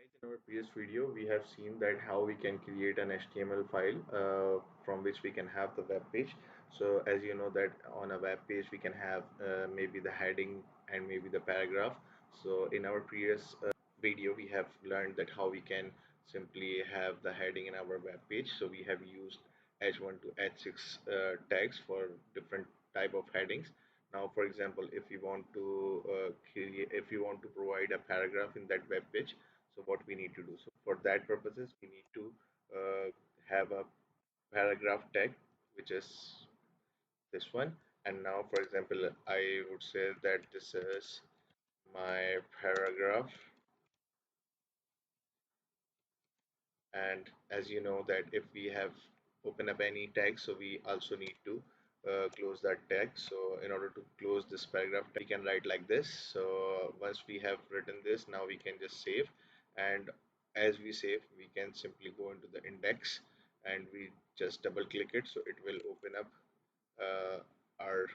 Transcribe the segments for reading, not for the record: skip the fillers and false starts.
Guys, in our previous video, we have seen that how we can create an HTML file from which we can have the web page. So as you know that on a web page, we can have maybe the heading and maybe the paragraph. So in our previous video, we have learned that how we can simply have the heading in our web page. So we have used H1 to H6 tags for different type of headings. Now, for example, if you want to if you want to provide a paragraph in that web page, so what we need to do? So for that purposes, we need to uh, have a paragraph tag, which is this one. And now, for example, I would say that this is my paragraph. And as you know that if we have open up any tag, so we also need to close that tag. So in order to close this paragraph, we can write like this. So once we have written this, now we can just save. And as we save, we can simply go into the index and we just double click it, so it will open up uh, our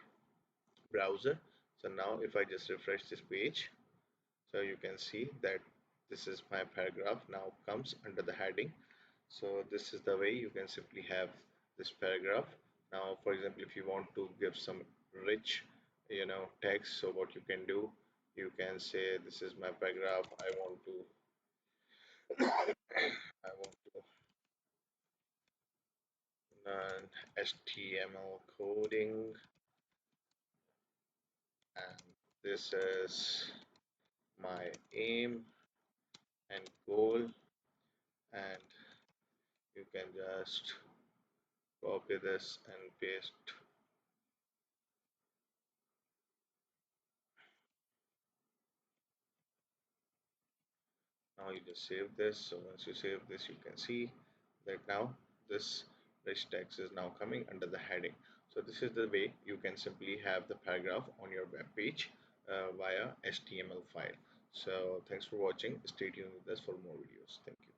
browser. So now if I just refresh this page, so you can see that this is my paragraph now comes under the heading. So this is the way you can simply have this paragraph. Now, for example, if you want to give some rich, text, so what you can do, you can say this is my paragraph. I want to learn HTML coding, and this is my aim and goal, and you can just copy this and paste. Now you just save this. So once you save this, you can see that now this rich text is now coming under the heading. So this is the way you can simply have the paragraph on your web page via HTML file. So thanks for watching. Stay tuned with us for more videos. Thank you.